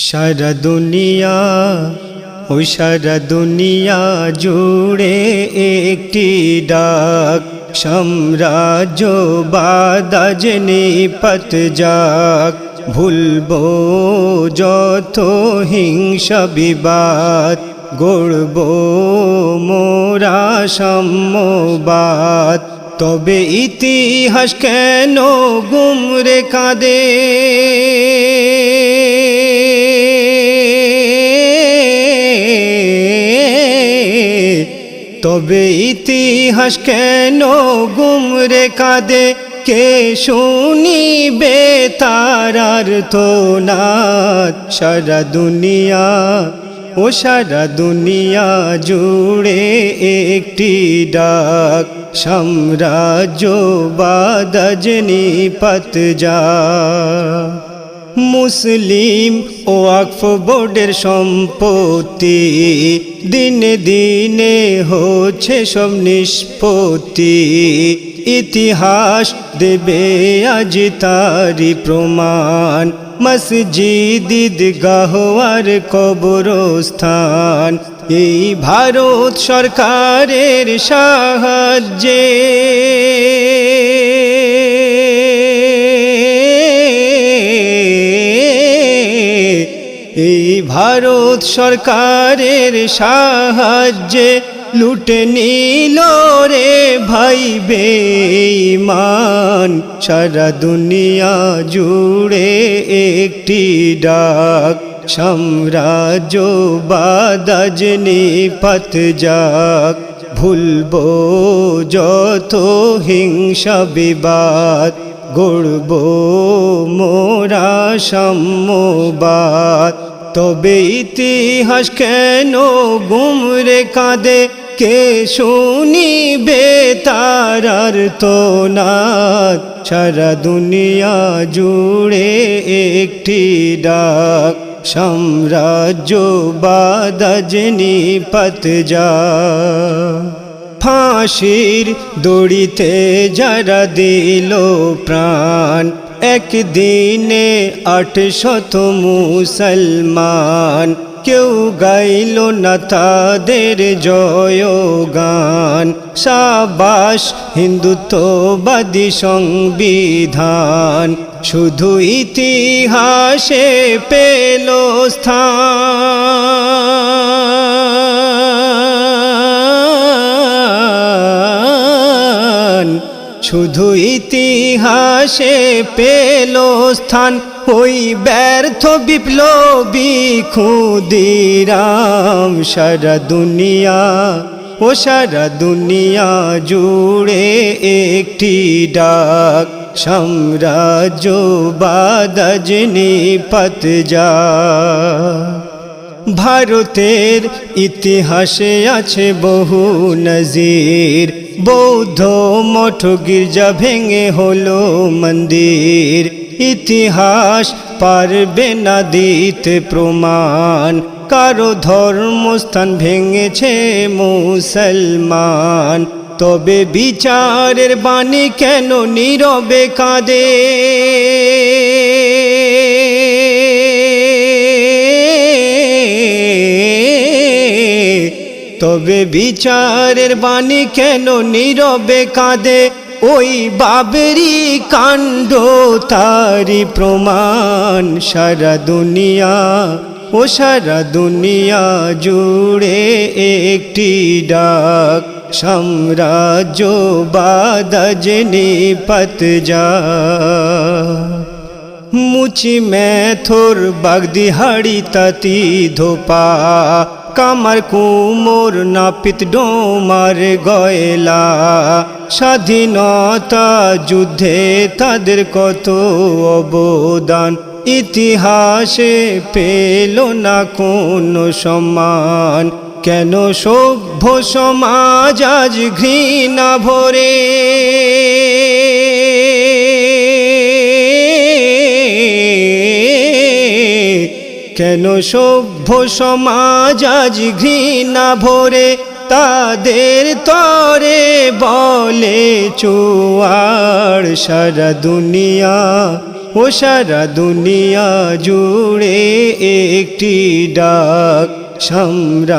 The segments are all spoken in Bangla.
সারা দুনিয়া ও সারা দুনিয়া জুড়ে একটি ডাক, সাম্রাজ্য বাদাজ নিপাত যাক। ভুলবো যত হিংসা বিবাদ, গড়ব মোরা সাম্যবাদ। তবে ইতিহাস কেন গুমরে কাঁদে, তবে ইতিহাস কেন গুমরে কাঁদে। কে শুনিবে তার আর্তনাদ। সারা দুনিয়া ও সারা দুনিয়া জুড়ে একটি ডাক, সাম্রাজ্য বাদাজ নিপাত যাক। মুসলিম ও ওয়াকফ বোর্ডের সম্পত্তি দিনে দিনে হচ্ছে সব নিষ্পত্তি। ইতিহাস দেবে আজ তারি প্রমাণ, মসজিদ ঈদগাহ আর কবরস্থান। এই ভারত সরকারের সাহায্যে এই ভারত সরকারের সাহায্যে লুটে নিল রে ভাই বেঈমান। সারা দুনিয়া জুড়ে একটি ডাক, সাম্রাজ্য বাদাজ নিপাত যাক। ভুলবো যত হিংসা বিবাদ, গড়ব মোরা সাম্যবাদ। তবে ইতিহাস কেন গুমরে কাঁদে, কে শুনিবে তার আর্তনাদ। সারা দুনিয়া জুড়ে একটি ডাক, সাম্রাজ্য বাদাজ নিপাত যাক। ফাঁসির দড়িতে যারা দিল প্রাণ, একদিনে 800 মুসলমান। কেউ গাইল না তাদের জয়গান। সাবাস হিন্দুত্ববাদী সংবিধান, শুধু ইতিহাসে পেল স্থান, শুধু ইতিহাসে পেল স্থান। ওই ব্যর্থ বিপ্লবী ক্ষুদিরাম। সারা দুনিয়া ও সারা দুনিয়া জুড়ে একটি ডাক, সাম্রাজ্য বাদাজ নিপাত যাক। ভারতের ইতিহাসে আছে বহু নজির, বৌদ্ধ মঠ গির্জা ভেঙে হলো মন্দির। ইতিহাস পারবে না দিতে প্রমাণ, কারো ধর্মস্থান ভেঙেছে মুসলমান। তবে বিচারের বাণী কেন নীরবে কাঁদে, তবে বিচারের বাণী কেন নীরবে কাঁদে। ওই বাবরি কাণ্ড তারি প্রমাণ। সারা দুনিয়া ও সারা দুনিয়া জুড়ে একটি ডাক, সাম্রাজ্য বাদাজ নিপাত যাক। মুচি মেথর বাগদিহাড়ি তাঁতি ধোপা, কামার কুমোর নাপিত ডোমার গয়লা। স্বাধীনতা যুদ্ধে তাদের কত অবদান, ইতিহাসে পেল না কোনো সম্মান। কেন সভ্য সমাজ আজ ঘৃণা ভরে, কেন সভ্য সমাজ আজ ঘৃণা ভরে। তাদের তরে বলে চুয়ার। সারা দুনিয়া ও সারা দুনিয়া জুড়ে একটি ডাক, সাম্রাজ্যবাদ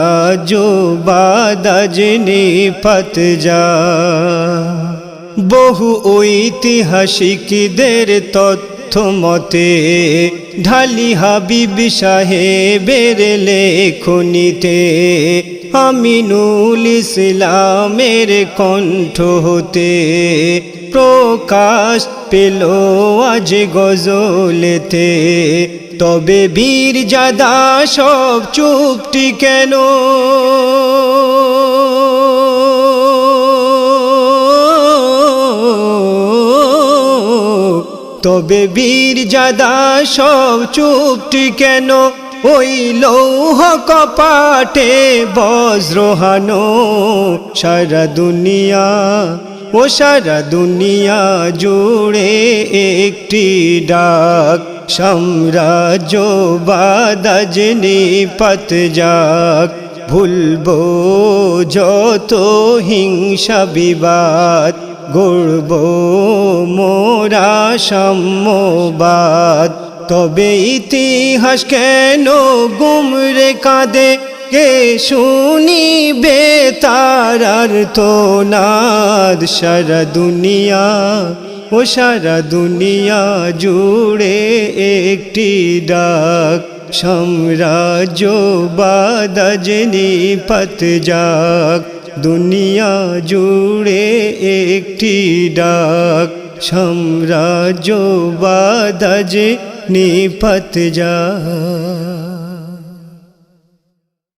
নিপাত যায়। বহু ঐতিহাসিকদের তথ্য মতে ঢালি হাবিব সাহেবের লেখনীতে আমিনুল ইসলামের কণ্ঠ হতে প্রকাশ পেল আজ গজলেতে। তবে বীরজাদা সব চুপটি কেন, তবে বীরজাদা সব চুপটি কেন, ওই লৌহ কপাটে বজ্রহানো। সারা দুনিয়া ও সারা দুনিয়া জুড়ে একটি ডাক, সাম্রাজ্যবাদ আজ নিপাত যাক। ভুলবো যত হিংসা বিবাদ, গড়ব মোরা সাম্যবাদ। তবে ইতিহাস কেন গুমরে কাঁদে, কে শুনিবে তার আর্তনাদ। সারা দুনিয়া ও সারা দুনিয়া জুড়ে একটি ডাক, সাম্রাজ্যবাদ আজ নিপাত যাক। দুনিয়া জুড়ে একটি ডাক, সাম্রাজ্যবাদ আজ নিপাত যাক।